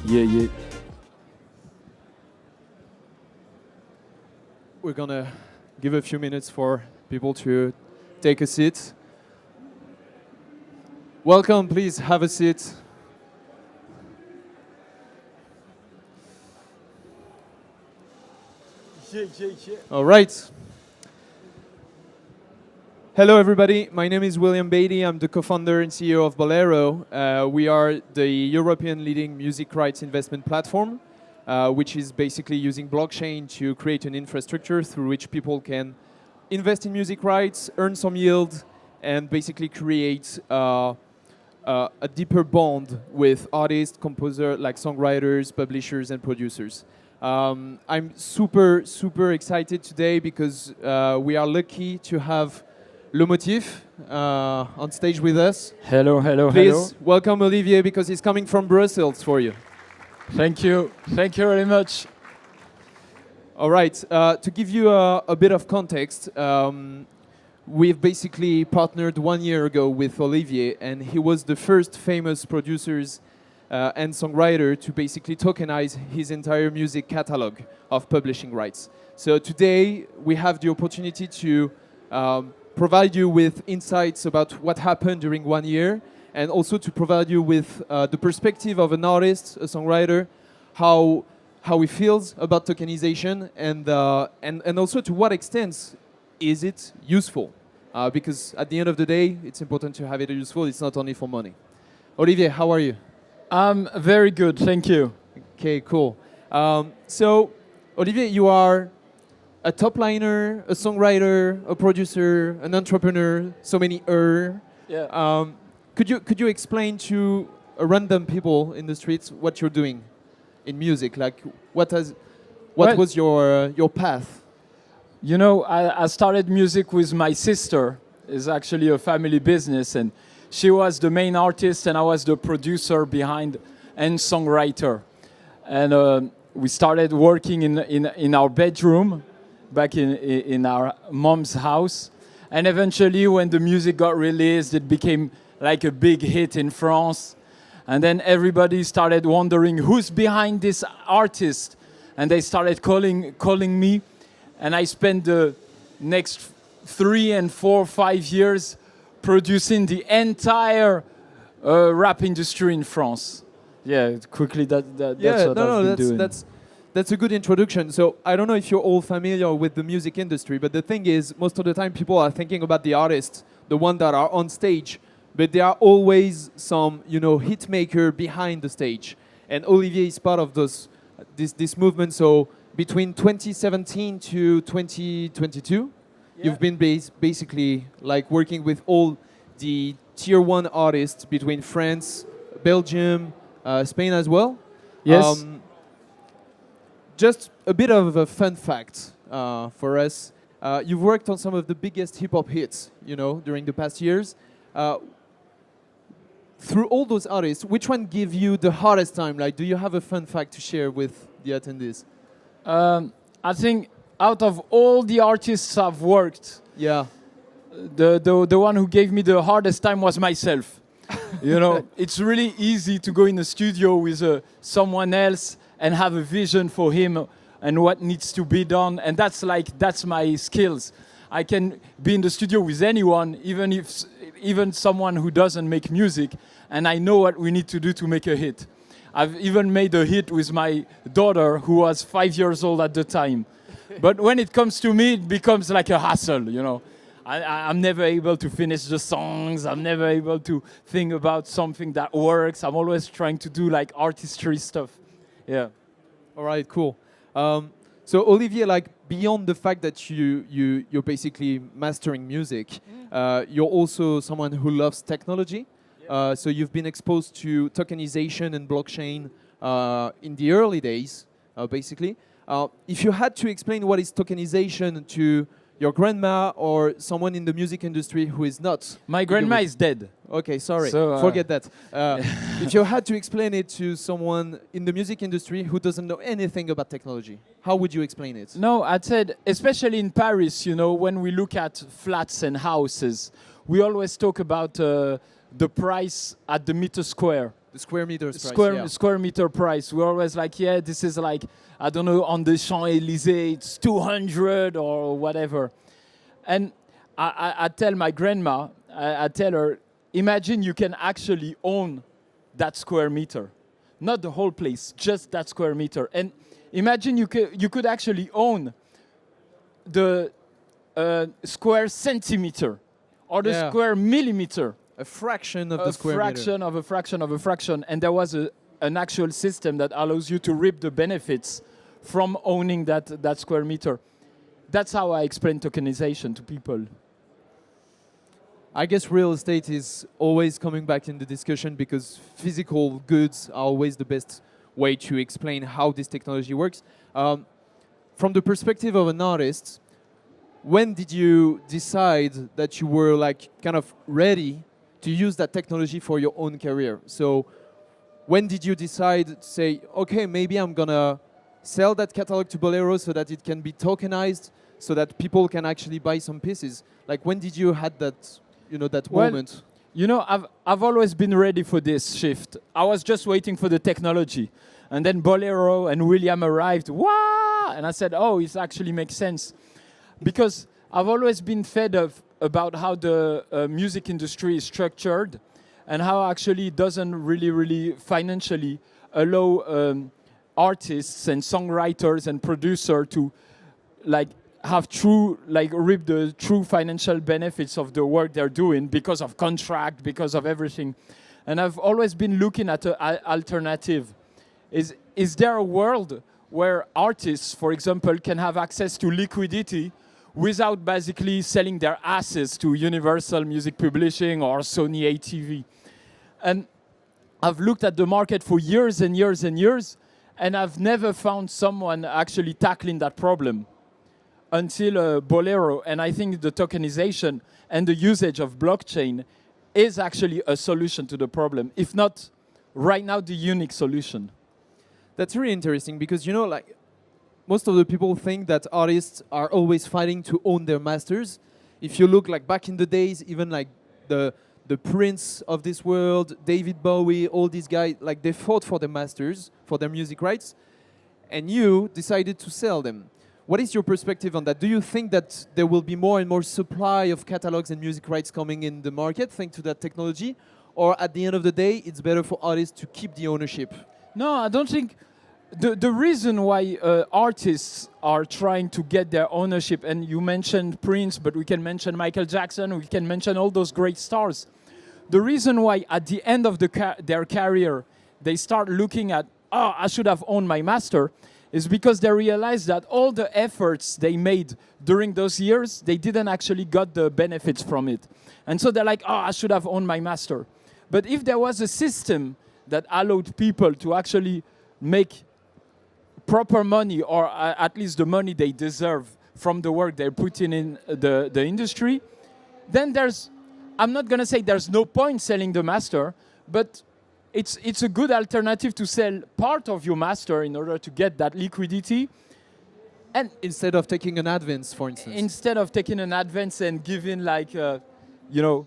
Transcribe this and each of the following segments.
Yeah. We're gonna give a few minutes for people to take a seat. Welcome, please have a seat. Yeah. All right. Hello, everybody. My name is William Bailey. I'm the co-founder and CEO of Bolero. We are the European leading music rights investment platform, which is basically using blockchain to create an infrastructure through which people can invest in music rights, earn some yield, and basically create a deeper bond with artists, composers, like songwriters, publishers, and producers. I'm super excited today because we are lucky to have Motif on stage with us. Hello. Please welcome Olivier because he's coming from Brussels for you. Thank you very much. All right, to give you a bit of context, we've basically partnered 1 year ago with Olivier, and he was the first famous producers and songwriter to basically tokenize his entire music catalog of publishing rights. So today we have the opportunity to provide you with insights about what happened during 1 year, and also to provide you with the perspective of an artist, a songwriter, how he feels about tokenization, and also to what extent is it useful. Because at the end of the day, it's important to have it useful. It's not only for money. Olivier, how are you? I'm very good, thank you. Okay, cool. So, Olivier, you are a top liner, a songwriter, a producer, an entrepreneur, so many Yeah. Could you explain to random people in the streets what you're doing in music? Like, what was your path? You know, I started music with my sister. It's actually a family business, and she was the main artist, and I was the producer behind and songwriter. And we started working in our bedroom, back in our mom's house. And eventually, when the music got released, it became like a big hit in France. And then everybody started wondering who's behind this artist. And they started calling me. And I spent the next 3 and 4, 5 years producing the entire rap industry in France. Yeah, quickly, that's what I've been doing. That's a good introduction. So I don't know if you're all familiar with the music industry, but the thing is, most of the time people are thinking about the artists, the ones that are on stage, but there are always some, hit maker behind the stage. And Olivier is part of this movement. So between 2017 to 2022, you've been basically like working with all the tier 1 artists between France, Belgium, Spain as well. Yes. Just a bit of a fun fact for us. You've worked on some of the biggest hip-hop hits, during the past years. Through all those artists, which one gave you the hardest time? Like, do you have a fun fact to share with the attendees? I think out of all the artists I've worked, yeah, the one who gave me the hardest time was myself. It's really easy to go in the studio with someone else and have a vision for him and what needs to be done. And that's my skills. I can be in the studio with anyone, even someone who doesn't make music, and I know what we need to do to make a hit. I've even made a hit with my daughter, who was 5 years old at the time. But when it comes to me, it becomes like a hassle, I'm never able to finish the songs. I'm never able to think about something that works. I'm always trying to do like artistry stuff. Yeah. All right, cool. So Olivier, like beyond the fact that you're basically mastering music, you're also someone who loves technology. So you've been exposed to tokenization and blockchain in the early days, basically. If you had to explain what is tokenization to your grandma or someone in the music industry who is not. My grandma is dead. Okay, sorry. So, Forget that. If you had to explain it to someone in the music industry who doesn't know anything about technology, how would you explain it? No, I said, especially in Paris, you know, when we look at flats and houses, we always talk about the price at the meter square. The square meters price, Square meter price. We're always like, yeah, this is like, I don't know, on the Champs-Élysées, it's 200 or whatever. And I tell my grandma, I tell her, imagine you can actually own that square meter. Not the whole place, just that square meter. And imagine you could actually own the square centimeter or the square millimeter. A fraction of the square meter. A fraction of a fraction of a fraction. And there was an actual system that allows you to reap the benefits from owning that square meter. That's how I explain tokenization to people. I guess real estate is always coming back in the discussion because physical goods are always the best way to explain how this technology works. From the perspective of an artist, when did you decide that you were like kind of ready to use that technology for your own career? So when did you decide to say, okay, maybe I'm gonna sell that catalog to Bolero so that it can be tokenized, so that people can actually buy some pieces? Like when did you had that, you know, that moment? You know, I've always been ready for this shift. I was just waiting for the technology. And then Bolero and William arrived. Wow! And I said, oh, it actually makes sense. Because I've always been fed up about how the music industry is structured and how actually it doesn't really financially allow artists and songwriters and producers to like have true, like reap the true financial benefits of the work they're doing because of contract, because of everything. And I've always been looking at an alternative. Is there a world where artists, for example, can have access to liquidity without basically selling their asses to Universal Music Publishing or Sony ATV? And I've looked at the market for years and years and years, and I've never found someone actually tackling that problem until Bolero. And I think the tokenization and the usage of blockchain is actually a solution to the problem, if not right now the unique solution. That's really interesting because, you know, like most of the people think that artists are always fighting to own their masters. If you look like back in the days, even like the Prince of this world, David Bowie, all these guys, like they fought for their masters, for their music rights, and you decided to sell them. What is your perspective on that? Do you think that there will be more and more supply of catalogs and music rights coming in the market thanks to that technology? Or at the end of the day, it's better for artists to keep the ownership? No, I don't think. The reason why artists are trying to get their ownership, and you mentioned Prince, but we can mention Michael Jackson, we can mention all those great stars. The reason why at the end of their career, they start looking at, oh, I should have owned my master, is because they realize that all the efforts they made during those years, they didn't actually got the benefits from it. And so they're like, oh, I should have owned my master. But if there was a system that allowed people to actually make proper money, or at least the money they deserve from the work they're putting in the industry, then I'm not going to say there's no point selling the master, but it's a good alternative to sell part of your master in order to get that liquidity. And instead of taking an advance, for instance. Instead of taking an advance and giving like, you know,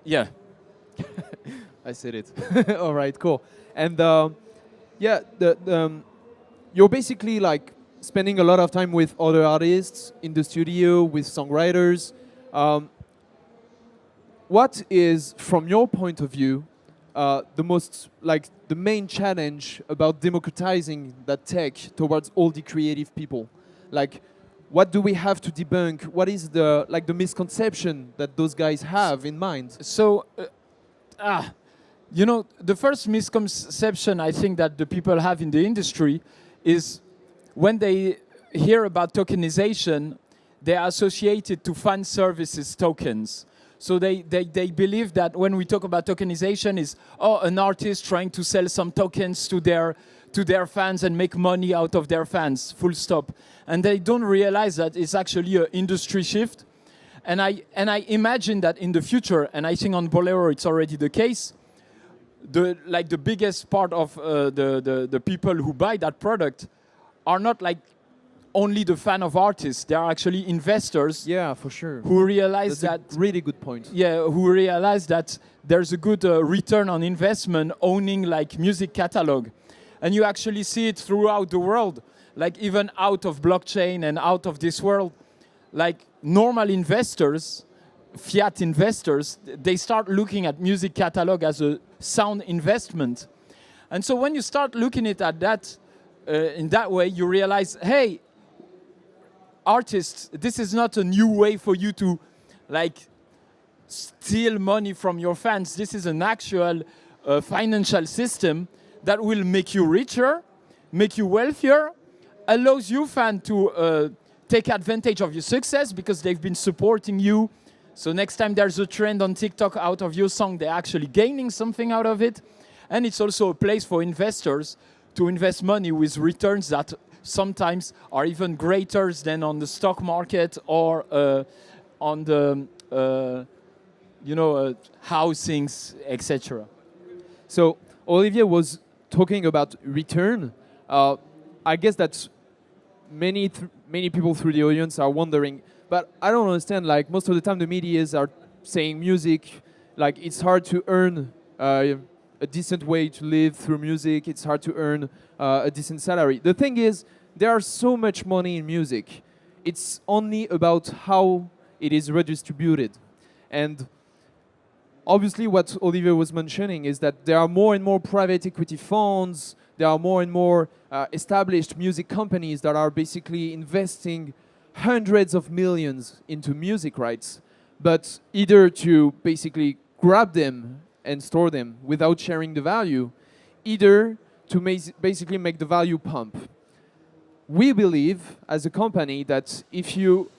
yeah. I said it. All right, cool. And yeah, you're basically like spending a lot of time with other artists in the studio, with songwriters. What is, from your point of view, the main challenge about democratizing that tech towards all the creative people? Like, what do we have to debunk? What is the misconception that those guys have in mind? So, you know, the first misconception I think that the people have in the industry is when they hear about tokenization, they are associated to fund services tokens. So they believe that when we talk about tokenization is, oh, an artist trying to sell some tokens to their fans and make money out of their fans, full stop. And they don't realize that it's actually an industry shift. And I imagine that in the future, and I think on Bolero it's already the case, the biggest part of the people who buy that product are not like only the fan of artists. They are actually investors. Yeah, for sure. Who realize That's a really good point. Yeah, who realize that there's a good return on investment owning like music catalog, and you actually see it throughout the world, like even out of blockchain and out of this world, like normal investors, fiat investors, they start looking at music catalog as a sound investment. And so when you start looking at that in that way, you realize, hey, artists, this is not a new way for you to like steal money from your fans. This is an actual financial system that will make you richer, make you wealthier, allows you fan to take advantage of your success because they've been supporting you. So next time there's a trend on TikTok out of your song, they're actually gaining something out of it. And it's also a place for investors to invest money with returns that sometimes are even greater than on the stock market or on the housings, etc. So Olivier was talking about return. I guess that many people through the audience are wondering, but I don't understand. Like most of the time, the medias are saying music, like it's hard to earn a decent way to live through music. It's hard to earn a decent salary. The thing is, there is so much money in music. It's only about how it is redistributed. And obviously what Olivier was mentioning is that there are more and more private equity funds, there are more and more established music companies that are basically investing hundreds of millions into music rights, but either to basically grab them and store them without sharing the value, either to basically make the value pump. We believe as a company that if you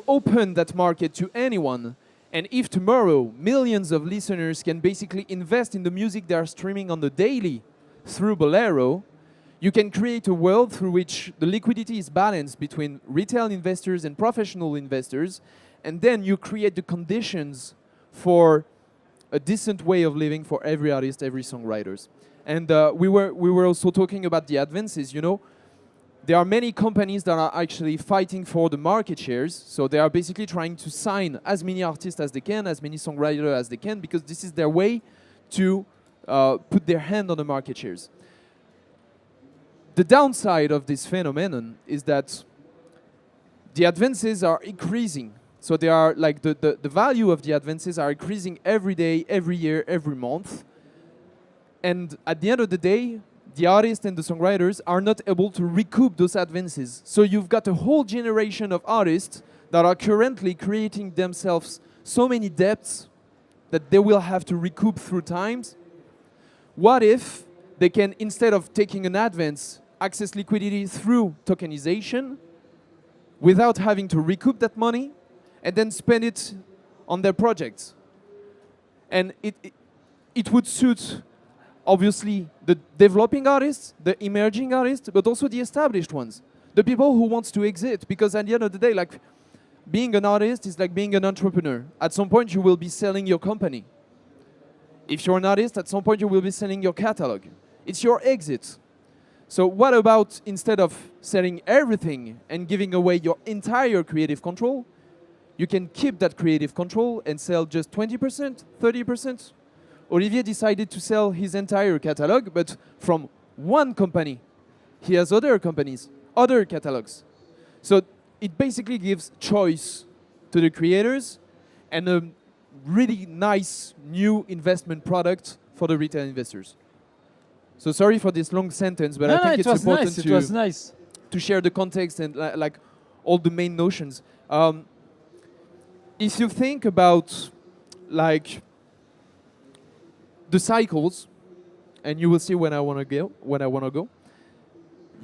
open that market to anyone, and if tomorrow millions of listeners can basically invest in the music they are streaming on the daily through Bolero, you can create a world through which the liquidity is balanced between retail investors and professional investors, and then you create the conditions for a decent way of living for every artist, every songwriters. And we were also talking about the advances, you know. There are many companies that are actually fighting for the market shares. So they are basically trying to sign as many artists as they can, as many songwriters as they can, because this is their way to put their hand on the market shares. The downside of this phenomenon is that the advances are increasing. So they are like the value of the advances are increasing every day, every year, every month. And at the end of the day, the artists and the songwriters are not able to recoup those advances. So you've got a whole generation of artists that are currently creating themselves so many debts that they will have to recoup through times. What if they can, instead of taking an advance, access liquidity through tokenization without having to recoup that money and then spend it on their projects? And it would suit obviously the developing artists, the emerging artists, but also the established ones. The people who wants to exit, because at the end of the day, like being an artist is like being an entrepreneur. At some point you will be selling your company. If you're an artist, at some point you will be selling your catalog. It's your exit. So what about instead of selling everything and giving away your entire creative control, you can keep that creative control and sell just 20%, 30%. Olivier decided to sell his entire catalog, but from one company. He has other companies, other catalogs. So it basically gives choice to the creators and a really nice new investment product for the retail investors. So sorry for this long sentence, but I think it's important to share the context and like all the main notions. If you think about like the cycles, and you will see when I want to go.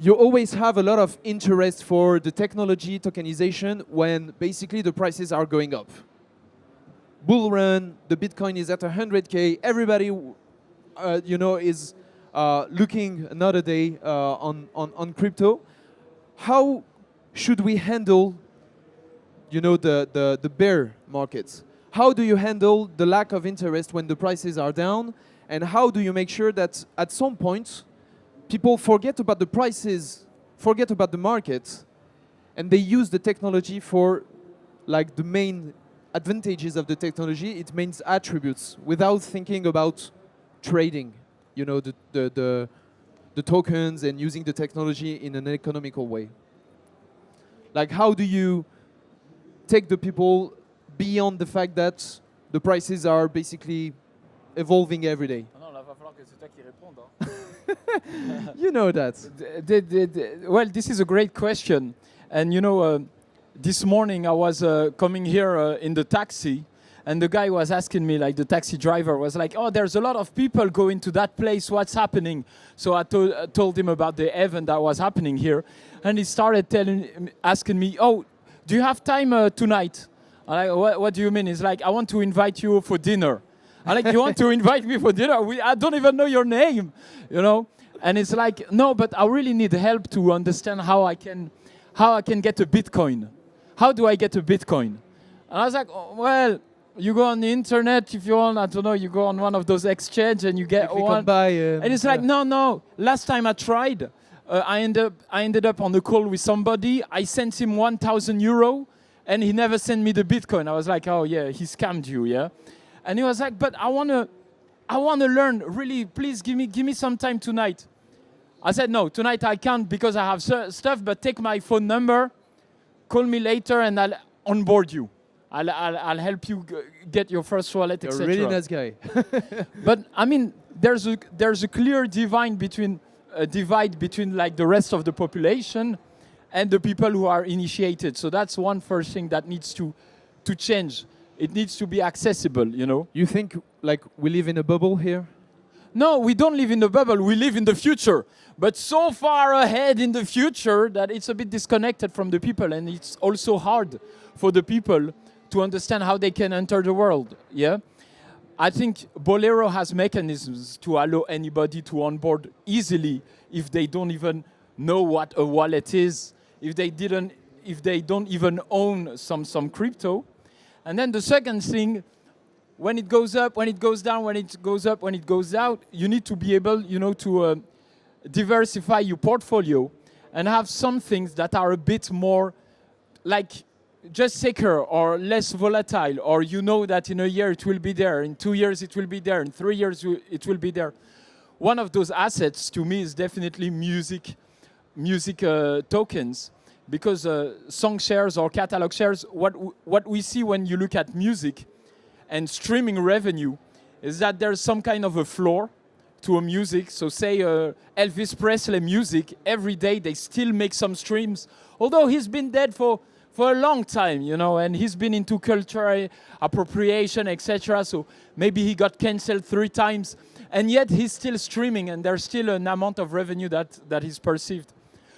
You always have a lot of interest for the technology tokenization when basically the prices are going up. bull run, the Bitcoin is at 100K, everybody is looking another day on crypto. How should we handle the bear markets? How do you handle the lack of interest when the prices are down? And how do you make sure that at some point people forget about the prices, forget about the market, and they use the technology for like the main advantages of the technology, it means attributes, without thinking about trading, the tokens and using the technology in an economical way. Like, how do you take the people beyond the fact that the prices are basically evolving every day? You know that. Well, this is a great question. And this morning I was coming here in the taxi, and the guy was asking me, like the taxi driver was like, oh, there's a lot of people going to that place, what's happening? So I told him about the event that was happening here, and he started asking me, oh, do you have time tonight? I'm like, what do you mean? He's like, I want to invite you for dinner. I'm like, you want to invite me for dinner? I don't even know your name, And it's like, no, but I really need help to understand how I can get a Bitcoin. How do I get a Bitcoin? And I was like, oh, well, you go on the internet if you want, I don't know, you go on one of those exchanges and you get one. And it's like, no. Last time I tried, I ended up on a call with somebody. I sent him 1,000 euro and he never sent me the Bitcoin. I was like, oh yeah, he scammed you, yeah? And he was like, but I wanna learn, really, please give me some time tonight. I said, no, tonight I can't because I have stuff, but take my phone number, call me later, and I'll onboard you. I'll help you get your first wallet, etc. You're a really nice guy. But I mean, there's a clear divide between like the rest of the population and the people who are initiated. So that's one first thing that needs to change. It needs to be accessible, You think like we live in a bubble here? No, we don't live in the bubble. We live in the future. But so far ahead in the future that it's a bit disconnected from the people, and it's also hard for the people to understand how they can enter the world. Yeah, I think Bolero has mechanisms to allow anybody to onboard easily if they don't even know what a wallet is, if they don't even own some crypto. And then the second thing, when it goes up, when it goes down, when it goes up, when it goes down, you need to be able, to diversify your portfolio and have some things that are a bit more like just secure or less volatile, or that in a year it will be there, in 2 years it will be there, in 3 years it will be there. One of those assets to me is definitely music tokens, because song shares or catalog shares, what we see when you look at music and streaming revenue is that there's some kind of a floor to a music. So say Elvis Presley music, every day they still make some streams, although he's been dead for a long time, and he's been into cultural appropriation, etc. So maybe he got canceled 3 times, and yet he's still streaming, and there's still an amount of revenue that is perceived.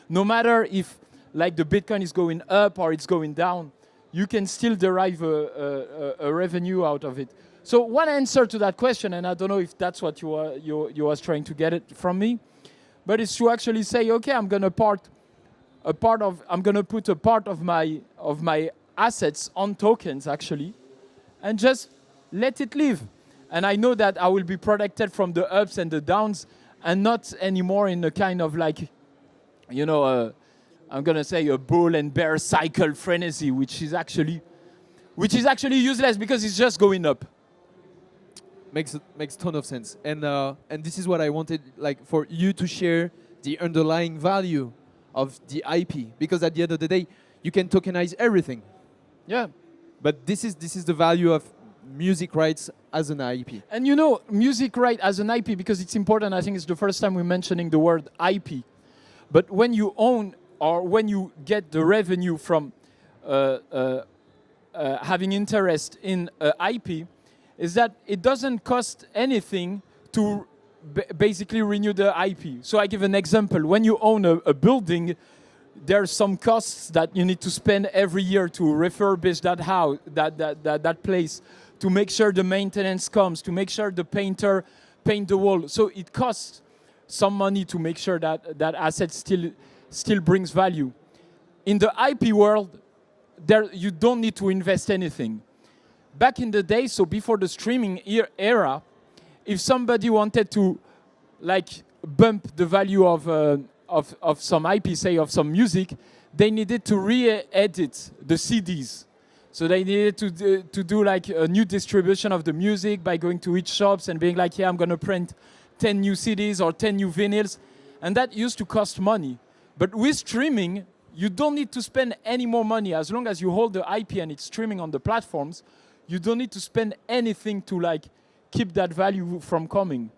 No matter if like the Bitcoin is going up or it's going down, you can still derive a revenue out of it. So one answer to that question, and I don't know if that's what you was trying to get it from me, but it's to actually say, okay, I'm gonna put a part of my assets on tokens actually, and just let it live. And I know that I will be protected from the ups and the downs, and not anymore in a kind of like, I'm gonna say a bull and bear cycle frenzy, which is actually useless because it's just going up. Makes ton of sense, and this is what I wanted, like, for you to share the underlying value of the IP, because at the end of the day, you can tokenize everything. Yeah. But this is the value of music rights as an IP. And music right as an IP, because it's important. I think it's the first time we're mentioning the word IP. But when you own or when you get the revenue from having interest in IP, is that it doesn't cost anything to basically renew the IP. So I give an example. When you own a building, there's some costs that you need to spend every year to refurbish that house, that place, to make sure the maintenance comes, to make sure the painter paint the wall. So it costs some money to make sure that that asset still brings value. In the IP world, there you don't need to invest anything. Back in the day, so before the streaming era, if somebody wanted to like bump the value of some IP, say of some music, they needed to re-edit the CDs. So they needed to do like a new distribution of the music by going to each shops and being like, yeah, I'm gonna print 10 new CDs or 10 new vinyls. And that used to cost money. But with streaming, you don't need to spend any more money. As long as you hold the IP and it's streaming on the platforms, you don't need to spend anything to like keep that value from coming.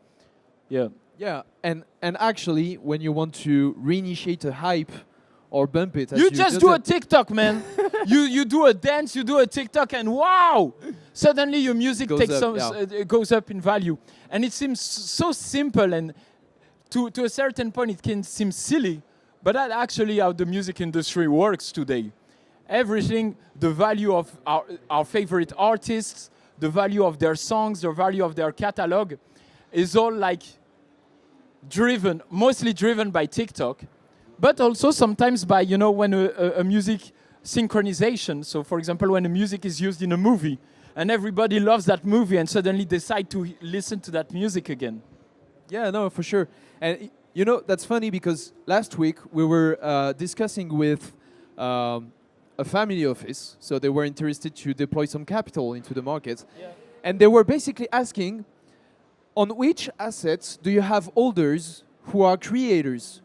Yeah. Yeah, and actually, when you want to reinitiate a hype or bump it, as you just do a TikTok, man. you do a dance, you do a TikTok, and wow! Suddenly your music goes up in value. And it seems so simple, and to a certain point it can seem silly, but that's actually how the music industry works today. Everything, the value of our favorite artists, the value of their songs, the value of their catalog, is all like mostly driven by TikTok, but also sometimes by, you know, when a music synchronization. So for example, when a music is used in a movie and everybody loves that movie and suddenly decide to listen to that music again. Yeah, no, for sure. And you know, that's funny because last week we were discussing with a family office. So they were interested to deploy some capital into the market. Yeah. And they were basically asking, on which assets do you have holders who are creators,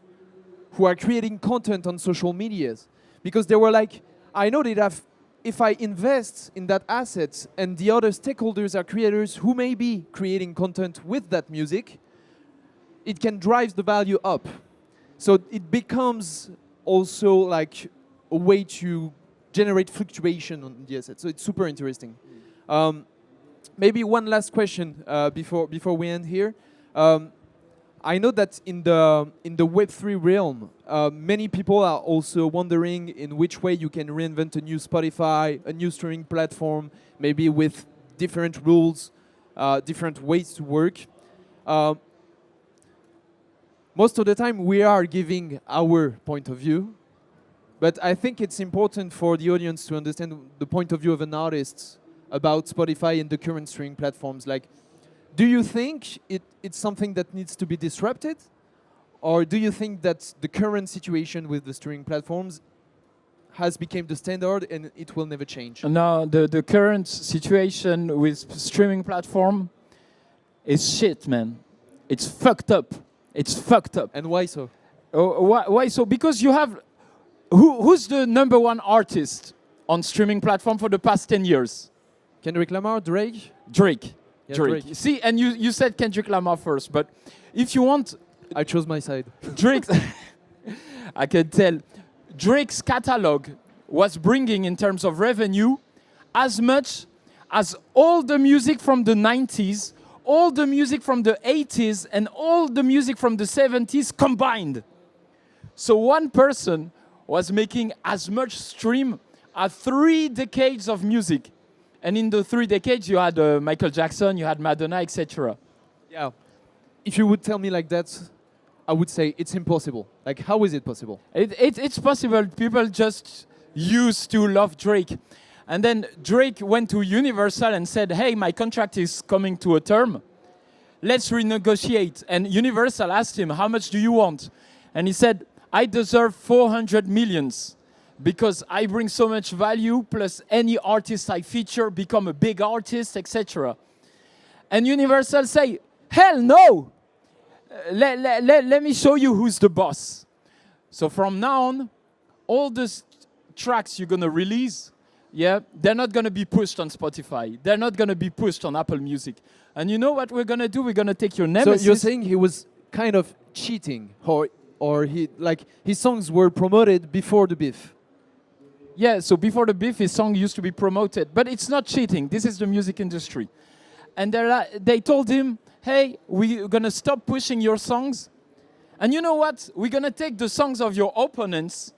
who are creating content on social medias? Because they were like, I know that if I invest in that asset and the other stakeholders are creators who may be creating content with that music, it can drive the value up. So it becomes also like a way to generate fluctuation on the asset. So it's super interesting. Maybe one last question before we end here. I know that in the Web3 realm, many people are also wondering in which way you can reinvent a new Spotify, a new streaming platform, maybe with different rules, different ways to work. Most of the time, we are giving our point of view, but I think it's important for the audience to understand the point of view of an artist about Spotify and the current streaming platforms. Like, do you think it's something that needs to be disrupted? Or do you think that the current situation with the streaming platforms has become the standard and it will never change? No, the current situation with streaming platform is shit, man. It's fucked up. It's fucked up. And why so? Why so? Because you have... Who's the number one artist on streaming platform for the past 10 years? Kendrick Lamar, Drake? Drake. Yeah, Drake. See, and you said Kendrick Lamar first, but if you want... I chose my side. Drake's... I can tell. Drake's catalog was bringing, in terms of revenue, as much as all the music from the 90s, all the music from the 80s, and all the music from the 70s combined. So one person was making as much stream as 3 decades of music. And in the 3 decades, you had Michael Jackson, you had Madonna, etc. Yeah. If you would tell me like that, I would say it's impossible. Like, how is it possible? It's possible. People just used to love Drake. And then Drake went to Universal and said, hey, my contract is coming to a term. Let's renegotiate. And Universal asked him, how much do you want? And he said, I deserve 400 millions. Because I bring so much value, plus any artist I feature become a big artist, etc. And Universal say, hell no! Let me show you who's the boss. So from now on, all the tracks you're gonna release, yeah, they're not gonna be pushed on Spotify. They're not gonna be pushed on Apple Music. And you know what we're gonna do? We're gonna take your nemesis. So you're saying he was kind of cheating, or he like his songs were promoted before the beef? Yeah, so before the beef, his song used to be promoted. But it's not cheating. This is the music industry. And they told him, hey, we're going to stop pushing your songs. And you know what? We're going to take the songs of your opponents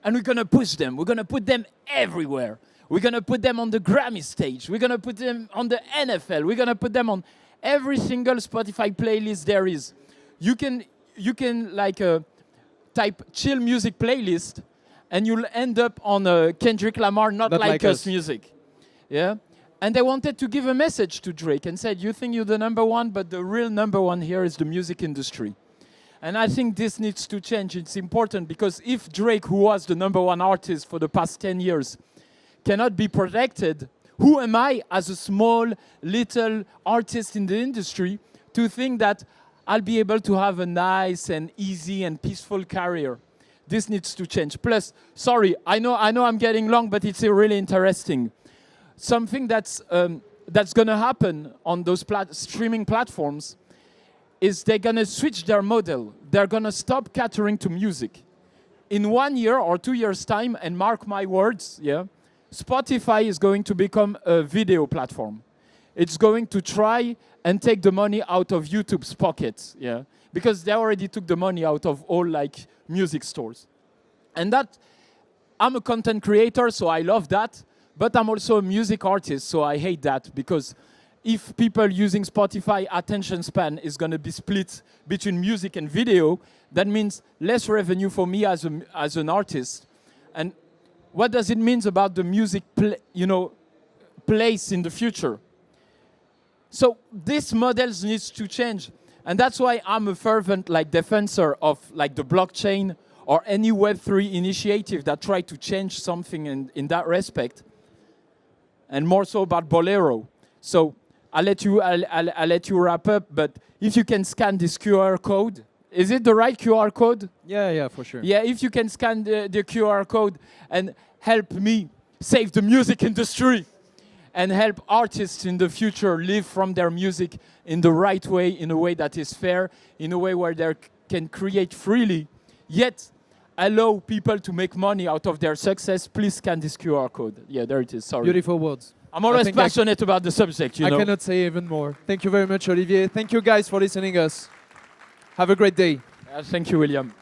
and we're going to push them. We're going to put them everywhere. We're going to put them on the Grammy stage. We're going to put them on the NFL. We're going to put them on every single Spotify playlist there is. You can like type chill music playlist, and you'll end up on Kendrick Lamar, not like us music. Yeah? And they wanted to give a message to Drake and said, you think you're the number one, but the real number one here is the music industry. And I think this needs to change. It's important because if Drake, who was the number one artist for the past 10 years, cannot be protected, who am I as a small, little artist in the industry to think that I'll be able to have a nice and easy and peaceful career? This needs to change. Plus, sorry, I know I'm getting long, but it's really interesting. Something that's going to happen on those streaming platforms is they're going to switch their model. They're going to stop catering to music. In 1 year or 2 years' time, and mark my words, yeah, Spotify is going to become a video platform. It's going to try and take the money out of YouTube's pockets, yeah, because they already took the money out of all like music stores. And that, I'm a content creator, so I love that, but I'm also a music artist, so I hate that, because if people using Spotify attention span is going to be split between music and video, that means less revenue for me as an artist. And what does it mean about the music place in the future? So this models needs to change. And that's why I'm a fervent like defensor of like the blockchain or any Web3 initiative that try to change something in that respect. And more so about Bolero. So I'll let you wrap up, but if you can scan this QR code, is it the right QR code? Yeah, for sure. Yeah, if you can scan the QR code and help me save the music industry and help artists in the future live from their music in the right way, in a way that is fair, in a way where they can create freely, yet allow people to make money out of their success, please scan this QR code. Yeah, there it is, sorry. Beautiful words. I'm always passionate about the subject, you know. I cannot say even more. Thank you very much, Olivier. Thank you guys for listening us. Have a great day. Thank you, William.